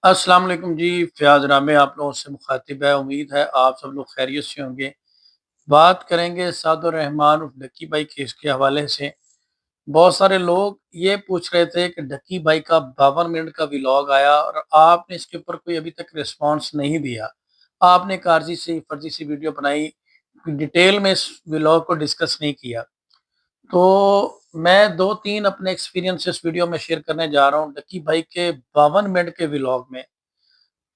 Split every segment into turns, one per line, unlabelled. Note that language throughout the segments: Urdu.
السلام علیکم جی، فیاض رامے آپ لوگوں سے مخاطب ہے۔ امید ہے آپ سب لوگ خیریت سے ہوں گے۔ بات کریں گے سعد الرحمان اور ڈکی بھائی کیس کے حوالے سے۔ بہت سارے لوگ یہ پوچھ رہے تھے کہ ڈکی بھائی کا 52 منٹ کا ولاگ آیا اور آپ نے اس کے اوپر کوئی ابھی تک رسپانس نہیں دیا۔ آپ نے ایک عارضی سی فرضی سی ویڈیو بنائی، ڈیٹیل میں اس ولاگ کو ڈسکس نہیں کیا۔ تو میں 2-3 اپنے ایکسپیرینس اس ویڈیو میں شیئر کرنے جا رہا ہوں ڈکی بھائی کے 52 منٹ کے ولاگ میں۔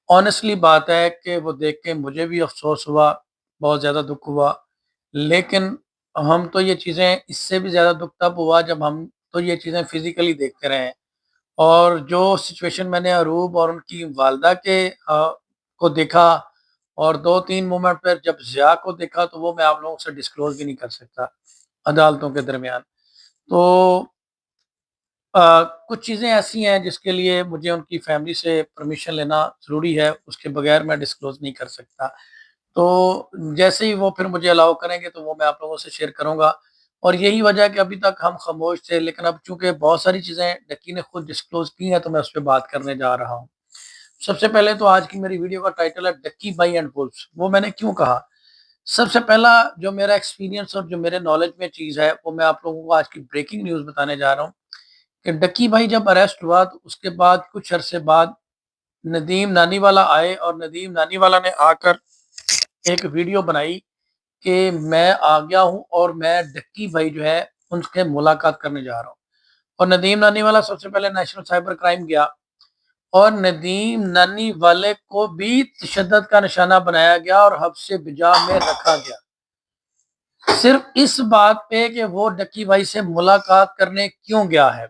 آنیسٹلی بات ہے کہ وہ دیکھ کے مجھے بھی افسوس ہوا، بہت زیادہ دکھ ہوا، لیکن ہم تو یہ چیزیں اس سے بھی زیادہ دکھ تب ہوا جب ہم تو یہ چیزیں فزیکلی دیکھتے رہے ہیں۔ اور جو سچویشن میں نے عروب اور ان کی والدہ کے کو دیکھا، اور 2-3 مومنٹ پر جب ضیاء کو دیکھا، تو وہ میں آپ لوگوں سے ڈسکلوز بھی نہیں کر سکتا عدالتوں کے درمیان۔ تو کچھ چیزیں ایسی ہیں جس کے لیے مجھے ان کی فیملی سے پرمیشن لینا ضروری ہے، اس کے بغیر میں ڈسکلوز نہیں کر سکتا۔ تو جیسے ہی وہ پھر مجھے الاؤ کریں گے تو وہ میں آپ لوگوں سے شیئر کروں گا۔ اور یہی وجہ ہے کہ ابھی تک ہم خاموش تھے، لیکن اب چونکہ بہت ساری چیزیں ڈکی نے خود ڈسکلوز کی ہیں تو میں اس پہ بات کرنے جا رہا ہوں۔ سب سے پہلے تو آج کی میری ویڈیو کا ٹائٹل ہے ڈکی بائی اینڈ وولفز۔ وہ میں نے کیوں کہا؟ سب سے پہلا جو میرا ایکسپیرینس اور جو میرے نالج میں چیز ہے، وہ میں آپ لوگوں کو آج کی بریکنگ نیوز بتانے جا رہا ہوں کہ ڈکی بھائی جب اریسٹ ہوا تو اس کے بعد کچھ عرصے بعد ندیم نانی والا آئے، اور ندیم نانی والا نے آ کر ایک ویڈیو بنائی کہ میں آ گیا ہوں اور میں ڈکی بھائی جو ہے ان سے ملاقات کرنے جا رہا ہوں۔ اور ندیم نانی والا سب سے پہلے نیشنل سائبر کرائم گیا، اور ندیم نانی والے کو بھی تشدد کا نشانہ بنایا گیا اور حبس بجا میں رکھا گیا، صرف اس بات پہ کہ وہ ڈکی بھائی سے ملاقات کرنے کیوں گیا ہے۔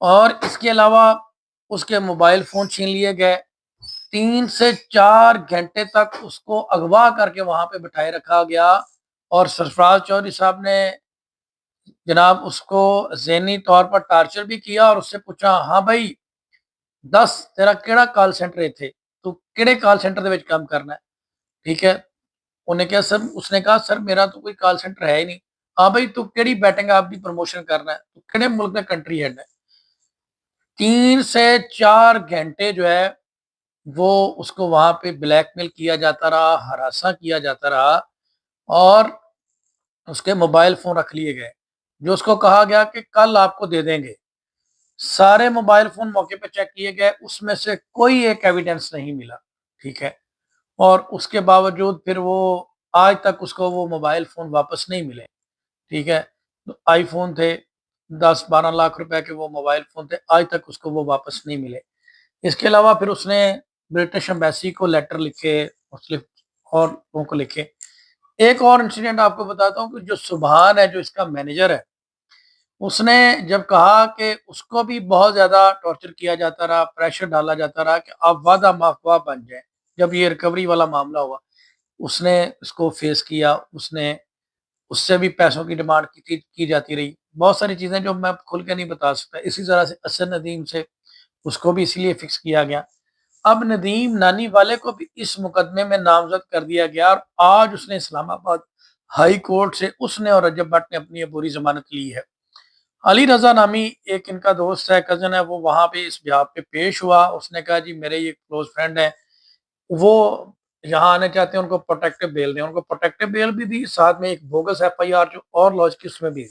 اور اس کے علاوہ اس کے موبائل فون چھین لیے گئے، 3 سے 4 گھنٹے تک اس کو اغوا کر کے وہاں پہ بٹھائے رکھا گیا، اور سرفراز چودھری صاحب نے جناب اس کو ذہنی طور پر ٹارچر بھی کیا، اور اس سے پوچھا ہاں بھائی دس تیرا کیڑا کال سینٹر تھے، تو کیڑے کال سینٹر دے وچ کام کرنا ہے، ٹھیک ہے؟ انہیں کہا سر، اس نے کہا سر میرا تو کوئی کال سینٹر ہے ہی نہیں۔ ہاں بھائی تو کیڑی بیٹنگ آپ کی پروموشن کرنا ہے، تو کیڑے ملک میں کنٹری ہیڈ ہے؟ 3 سے 4 گھنٹے جو ہے وہ اس کو وہاں پہ بلیک میل کیا جاتا رہا، ہراساں کیا جاتا رہا، اور اس کے موبائل فون رکھ لیے گئے، جو اس کو کہا گیا کہ کل آپ کو دے دیں گے۔ سارے موبائل فون موقع پہ چیک کیے گئے، اس میں سے کوئی ایک ایویڈنس نہیں ملا، ٹھیک ہے؟ اور اس کے باوجود پھر وہ آج تک اس کو وہ موبائل فون واپس نہیں ملے، ٹھیک ہے؟ آئی فون تھے، 10-12 لاکھ روپے کے وہ موبائل فون تھے، آج تک اس کو وہ واپس نہیں ملے۔ اس کے علاوہ پھر اس نے برٹش ایمبیسی کو لیٹر لکھے، مختلف اور لوگوں کو لکھے۔ ایک اور انسیڈنٹ آپ کو بتاتا ہوں کہ جو سبحان ہے، جو اس کا مینیجر ہے، اس نے جب کہا کہ اس کو بھی بہت زیادہ ٹارچر کیا جاتا رہا، پریشر ڈالا جاتا رہا کہ آپ وعدہ مافوا بن جائیں، جب یہ ریکوری والا معاملہ ہوا، اس نے اس کو فیس کیا، اس نے اس سے بھی پیسوں کی ڈیمانڈ کی جاتی رہی، بہت ساری چیزیں جو میں کھل کے نہیں بتا سکتا۔ اسی طرح سے اسد ندیم سے اس کو بھی اسی لیے فکس کیا گیا۔ اب ندیم نانی والے کو بھی اس مقدمے میں نامزد کر دیا گیا، اور آج اس نے اسلام آباد ہائی کورٹ سے اس نے اور رجب بٹ نے اپنی عبوری ضمانت لی ہے۔ علی رضا نامی ایک ان کا دوست ہے، کزن ہے، وہ وہاں پہ اس بیاہ پہ پیش ہوا۔ اس نے کہا جی میرے یہ کلوز فرینڈ ہیں، وہ یہاں آنے چاہتے ہیں، ان کو پروٹیکٹیو بیل دیں۔ ان کو پروٹیکٹیو بیل بھی دی، ساتھ میں ایک بوگس ایف آئی آر جو اور لانچ کی اس میں بھی۔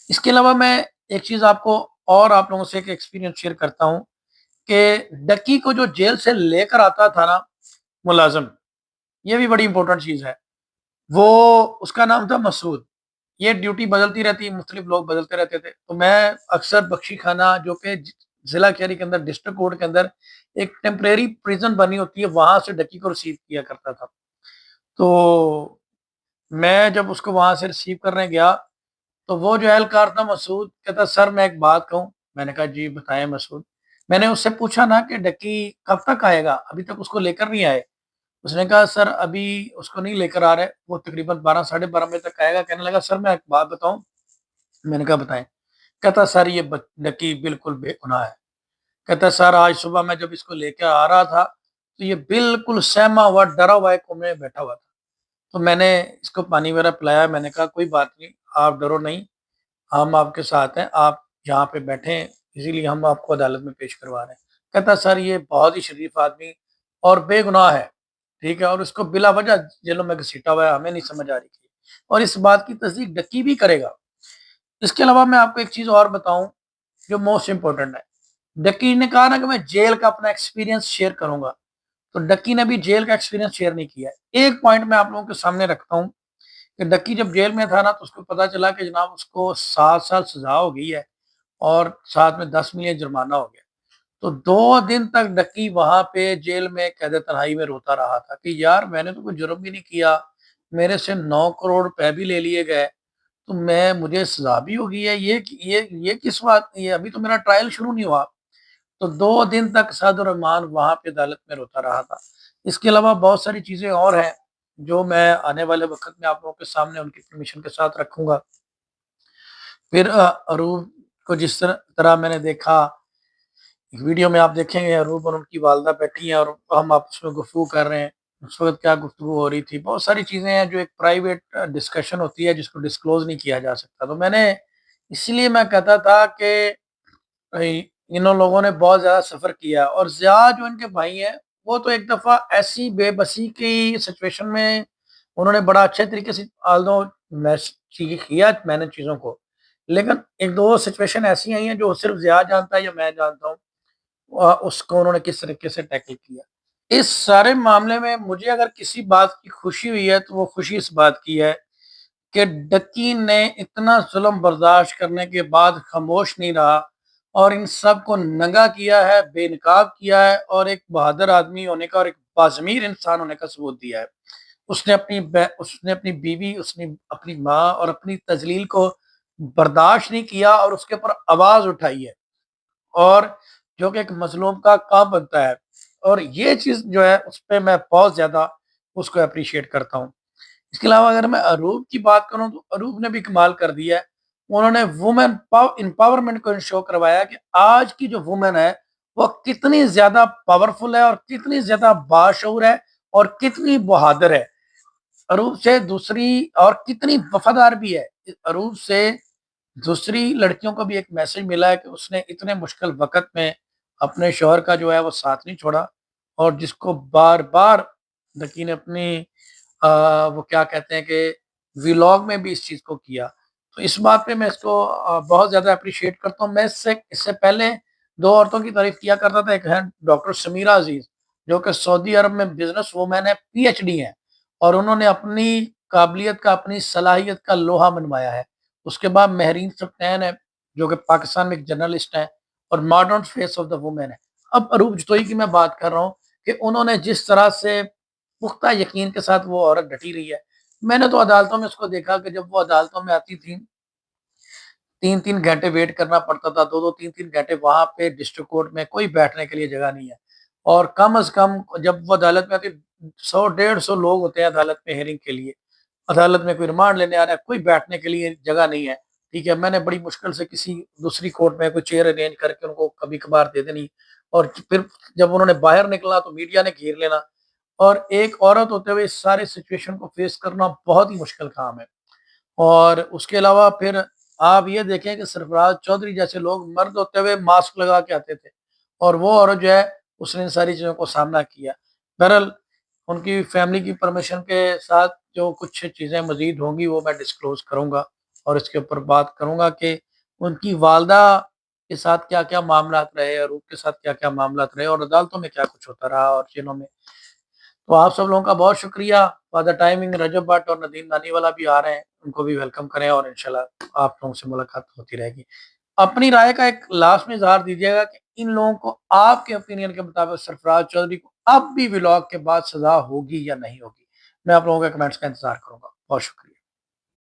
اس کے علاوہ میں ایک چیز آپ کو اور آپ لوگوں سے ایک ایکسپیرینس شیئر کرتا ہوں کہ ڈکی کو جو جیل سے لے کر آتا تھا نا ملازم، یہ بھی بڑی امپورٹنٹ چیز ہے، وہ اس کا نام تھا مسعود۔ یہ ڈیوٹی بدلتی رہتی، مختلف لوگ بدلتے رہتے تھے، تو میں اکثر بخشی خانہ جو کہ ضلع کیری کے اندر ڈسٹرکٹ کورٹ کے اندر ایک ٹیمپریری پریزن بنی ہوتی ہے، وہاں سے ڈکی کو ریسیو کیا کرتا تھا۔ تو میں جب اس کو وہاں سے ریسیو کرنے گیا تو وہ جو اہلکار تھا مسعود کہتا سر میں ایک بات کہوں۔ میں نے کہا جی بتائیں مسعود۔ میں نے اس سے پوچھا نا کہ ڈکی کب تک آئے گا، ابھی تک اس کو لے کر نہیں آئے؟ اس نے کہا سر ابھی اس کو نہیں لے کر آ رہے، وہ تقریباً 12-12:30 بجے تک آئے گا۔ کہنے لگا سر میں ایک بات بتاؤں؟ میں نے کہا بتائیں۔ کہتا سر یہ ڈکی بالکل بے گناہ ہے۔ کہتا سر آج صبح میں جب اس کو لے کے آ رہا تھا تو یہ بالکل سہما ہوا ڈرا ہوا ایک کونے میں بیٹھا ہوا تھا، تو میں نے اس کو پانی وغیرہ پلایا۔ میں نے کہا کوئی بات نہیں، آپ ڈرو نہیں، ہم آپ کے ساتھ ہیں، آپ یہاں پہ بیٹھیں، اسی لیے ہم آپ کو عدالت میں پیش کروا رہے ہیں۔ کہتا سر یہ بہت ہی شریف آدمی اور بے گناہ ہے، ٹھیک ہے، اور اس کو بلا وجہ جیلوں میں گھسیٹا ہوا ہے، ہمیں نہیں سمجھ آ رہی تھی، اور اس بات کی تصدیق ڈکی بھی کرے گا۔ اس کے علاوہ میں آپ کو ایک چیز اور بتاؤں جو موسٹ امپورٹنٹ ہے، ڈکی نے کہا نا کہ میں جیل کا اپنا ایکسپیرینس شیئر کروں گا، تو ڈکی نے بھی جیل کا ایکسپیرینس شیئر نہیں کیا ہے۔ ایک پوائنٹ میں آپ لوگوں کے سامنے رکھتا ہوں کہ ڈکی جب جیل میں تھا نا تو اس کو پتا چلا کہ جناب اس کو 7 سال سزا ہو گئی ہے اور ساتھ میں 10 ملین جرمانہ ہو گیا۔ تو 2 دن تک ڈکی وہاں پہ جیل میں قید تنہائی میں روتا رہا تھا کہ یار میں نے تو کوئی جرم بھی نہیں کیا، میرے سے 9 کروڑ روپے بھی لے لیے گئے، تو مجھے سزا بھی ہوگی ہے، یہ کس بات، یہ ابھی تو میرا ٹرائل شروع نہیں ہوا۔ تو 2 دن تک سعد الرحمان وہاں پہ عدالت میں روتا رہا تھا۔ اس کے علاوہ بہت ساری چیزیں اور ہیں جو میں آنے والے وقت میں آپ لوگوں کے سامنے ان کی پرمیشن کے ساتھ رکھوں گا۔ پھر عروب کو جس طرح میں نے دیکھا، ایک ویڈیو میں آپ دیکھیں گے عروب اور ان کی والدہ بیٹھی ہیں اور ہم آپس میں گفتگو کر رہے ہیں۔ اس وقت کیا گفتگو ہو رہی تھی، بہت ساری چیزیں ہیں جو ایک پرائیویٹ ڈسکشن ہوتی ہے جس کو ڈسکلوز نہیں کیا جا سکتا۔ تو میں نے اسی لیے میں کہتا تھا کہ انہوں لوگوں نے بہت زیادہ سفر کیا، اور زیاد جو ان کے بھائی ہیں وہ تو ایک دفعہ ایسی بے بسی کی سچویشن میں انہوں نے بڑا اچھے طریقے سے آلدو میں کیا میں نے چیزوں کو، لیکن ایک دو سچویشن ایسی آئی ہیں جو صرف زیاد جانتا ہے یا میں جانتا ہوں اس کو انہوں نے کس طریقے سے ٹیکل کیا۔ اس سارے معاملے میں مجھے اگر کسی بات کی خوشی ہوئی ہے تو وہ خوشی اس بات کی ہے کہ ڈکی نے اتنا ظلم برداشت کرنے کے بعد خاموش نہیں رہا اور ان سب کو ننگا کیا ہے، بے نقاب کیا ہے، اور ایک بہادر آدمی ہونے کا اور ایک باضمیر انسان ہونے کا ثبوت دیا ہے۔ اس نے اپنی بیوی، اس نے اپنی ماں اور اپنی تذلیل کو برداشت نہیں کیا اور اس کے اوپر آواز اٹھائی ہے، اور جو کہ ایک مظلوم کا کام بنتا ہے، اور یہ چیز جو ہے اس پہ میں بہت زیادہ اس کو اپریشیٹ کرتا ہوں۔ اس کے علاوہ اگر میں اروب کی بات کروں تو اروب نے بھی کمال کر دیا ہے۔ انہوں نے وومن امپاورمنٹ کو انشور کروایا کہ آج کی جو وومن ہے وہ کتنی زیادہ پاورفل ہے اور کتنی زیادہ باشعور ہے اور کتنی بہادر ہے۔ اروب سے دوسری اور کتنی وفادار بھی ہے۔ اروب سے دوسری لڑکیوں کو بھی ایک میسج ملا ہے کہ اس نے اتنے مشکل وقت میں اپنے شوہر کا جو ہے وہ ساتھ نہیں چھوڑا، اور جس کو بار بار ڈکی نے اپنی وہ کیا کہتے ہیں کہ ویلاگ میں بھی اس چیز کو کیا۔ تو اس بات پہ میں اس کو بہت زیادہ اپریشیٹ کرتا ہوں۔ میں اس سے پہلے 2 عورتوں کی تعریف کیا کرتا تھا، ایک ہے ڈاکٹر سمیرہ عزیز جو کہ سعودی عرب میں بزنس وومین ہے، پی ایچ ڈی ہیں، اور انہوں نے اپنی قابلیت کا، اپنی صلاحیت کا لوہا منوایا ہے۔ اس کے بعد مہرین سبطین ہے جو کہ پاکستان میں ایک جرنلسٹ ہیں اور modern face of the woman ہے۔ اب عروب جتوئی کی میں بات کر رہا ہوں کہ انہوں نے جس طرح سے پختہ یقین کے ساتھ وہ عورت ڈٹی رہی ہے۔ میں نے تو عدالتوں میں اس کو دیکھا کہ جب وہ عدالتوں میں آتی تھی 3 3 گھنٹے ویٹ کرنا پڑتا تھا، 2 2 3 3 گھنٹے وہاں پہ ڈسٹرکٹ کورٹ میں کوئی بیٹھنے کے لیے جگہ نہیں ہے، اور کم از کم جب وہ عدالت میں آتی 100 150 لوگ ہوتے ہیں عدالت میں ہیئرنگ کے لیے، عدالت میں کوئی ریمانڈ لینے آ رہا ہے، کوئی بیٹھنے کے لیے جگہ نہیں ہے، ٹھیک ہے۔ میں نے بڑی مشکل سے کسی دوسری کورٹ میں کوئی چیئر ارینج کر کے ان کو کبھی کبھار دے دینی، اور پھر جب انہوں نے باہر نکلا تو میڈیا نے گھیر لینا، اور ایک عورت ہوتے ہوئے اس سارے سچویشن کو فیس کرنا بہت ہی مشکل کام ہے۔ اور اس کے علاوہ پھر آپ یہ دیکھیں کہ سرفراز چودھری جیسے لوگ مرد ہوتے ہوئے ماسک لگا کے آتے تھے، اور وہ عورت جو ہے اس نے ان ساری چیزوں کو سامنا کیا۔ بہرحال ان کی فیملی کی پرمیشن کے ساتھ جو کچھ چیزیں مزید ہوں گی وہ میں ڈسکلوز کروں گا، اور اس کے اوپر بات کروں گا کہ ان کی والدہ کے ساتھ کیا کیا معاملات رہے، اور ان کے ساتھ کیا کیا معاملات رہے، اور عدالتوں میں کیا کچھ ہوتا رہا اور جنہوں میں۔ تو آپ سب لوگوں کا بہت شکریہ for the timing. Rajab Butt اور ندیم نانی والا بھی آ رہے ہیں، ان کو بھی ویلکم کریں، اور انشاءاللہ آپ لوگوں سے ملاقات ہوتی رہے گی۔ اپنی رائے کا ایک لاسٹ میں اظہار دیجیے گا کہ ان لوگوں کو آپ کے اوپینین کے مطابق سرفراز چودھری کو اب بھی ولاگ کے بعد سزا ہوگی یا نہیں ہوگی۔ میں آپ لوگوں کے کمنٹس کا انتظار کروں گا۔ بہت شکریہ۔